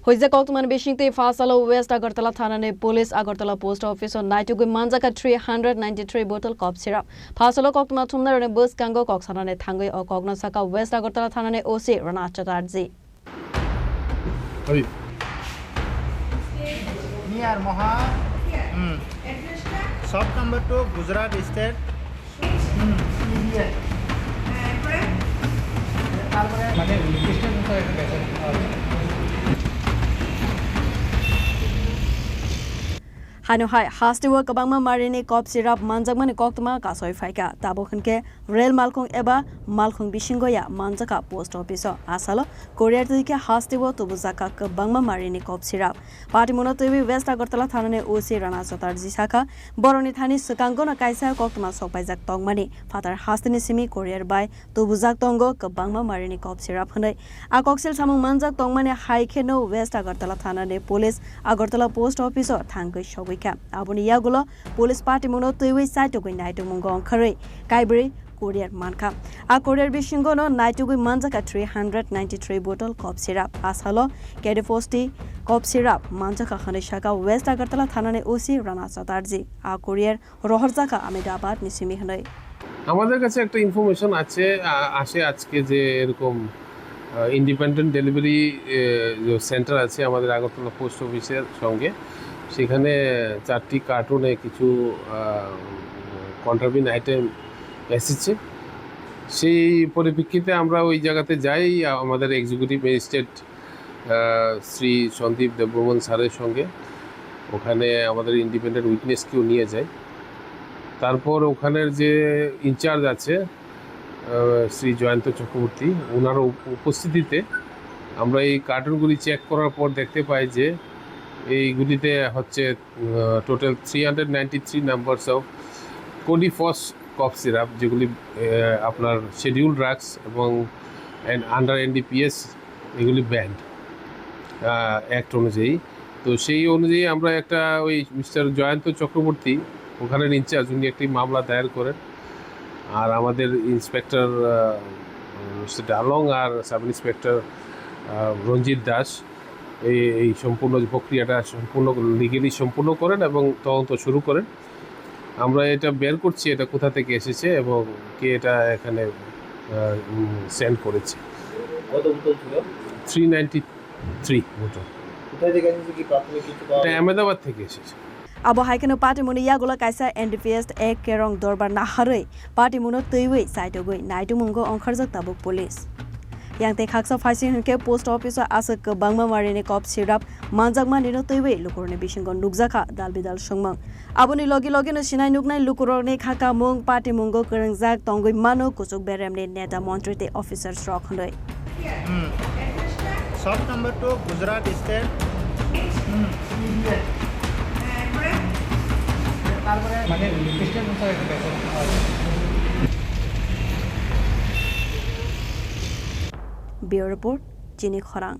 Hoijak Koktwmani Bisingtwi Phasalo West Agartala Thanani Police Agartala Post Office on Naitogwi Manjakha 393 bottle cough syrup. Phasalo Koktwma Thumanirok Bwskango Koksanani Thangwi or Kokno Sakha West Agartala Thanani OC Rana Chattarjee. Near Moha. Shop number 2, Gujarat State. Hanoi Hastiwa Kwbangma Marini cough syrup Manjakha Koktwma kasoi faika tabokhanke rail malkhung eba malkhung Bisingtwi Manjakha post office asalo courier dike Hastiwa tubuzaka Kwbangma Marini cough syrup party monotwi West Agartala Thanani OC Rana Chattarjee Sakha Boroni Thani Bwskango na kaisa Koktwma sokpaijak tongmani fatar hastini simi courier by tubuzak tongo Kwbangma Marini cough syrup hanai a koksil samung manjak tongmani haikeno West Agartala Thanani police Agartala post office Thangwi Abuni Yagulo, Police Party Muno Tui Saitogwi Naitogwi Kari, Kaibri, Courier Manka. A courier Bisingtwi Naitogwi Manjakha 393 bottle cough syrup, Phasalo, Kedifosti, cough syrup, Manjakha Hanishaka, West Agartala Thanani OC Rana Chattarjee, a courier Rohorjaka Ahmedabad Nisimi Hanoi. আমাদের কাছে একটা information আসে আজকে যে এরকম independent delivery centre আছে আমাদের Agartala post অফিসের সঙ্গে সেখানে 4টি কার্টুনে কিছু কন্ট্রাবিন আইটেম এসেছে সেই পরিপ্রেক্ষিতে আমরা ওই জায়গাতে যাই আমাদের এক্সিকিউটিভ ম্যাজিস্ট্রেট শ্রী সন্দীপ দেববর্মন স্যারের সঙ্গে ওখানে আমাদের ইন্ডিপেন্ডেন্ট উইটনেসকেও নিয়ে যাই তারপর ওখানের যে ইনচার্জ আছে শ্রী জয়ন্ত চক্রবর্তী ওনার উপস্থিতিতে আমরা এই কার্টুনগুলি চেক করার পর দেখতে পাই যে এইগুলিতে হচ্ছে টোটাল 393 নাম্বারস অফ কোডিফস কফ সিরাপ যেগুলি আপনার শিডিউল ড্রাগস এবং আন্ডার এনডিপিএস এগুলি ব্যান্ড অ্যাক্ট অনুযায়ী তো সেই অনুযায়ী আমরা একটা ওই মিস্টার জয়ন্ত চক্রবর্তী ওখানের ইনচার্জ উনি একটি মামলা দায়ের করেন আর আমাদের ইন্সপেক্টর মিস্টার ডালং আর সাব ইন্সপেক্টর রঞ্জিত দাস এই সম্পূর্ণ প্রক্রিয়াটা সম্পূর্ণ লিগেলি সম্পূর্ণ করেন এবং তদন্ত শুরু করেন আমরা এটা বের করছি এটা কোথা থেকে এসেছে এবং কে এটা এখানে সেন্ড করেছে কত বোতল ছিল 393 বোতল কোথা থেকে এসেছে কি প্রাথমিক কিছু এটা আহমেদাবাদ থেকে এসেছে Abo haikeno party muno yagulo kaisa NDPS ek kerong dorbar naharoi party muno tuiwi saitogwi naitungmungo ongkharjak tabuk police yang te khaksa phaisi hunke post office asa Kwbangma Marini cough syrup Manjakha nino tuiwi lukurne Bisingtwi nukjakha dalbidal songmang aboni logi no sinai nuknai lukurone khaka mung party mungo kerengjak tongwi mano kuchuk beremni neta mantri te officers rok hnoi shop number 2 Gujarat State Bureau Report, Chini Khorang.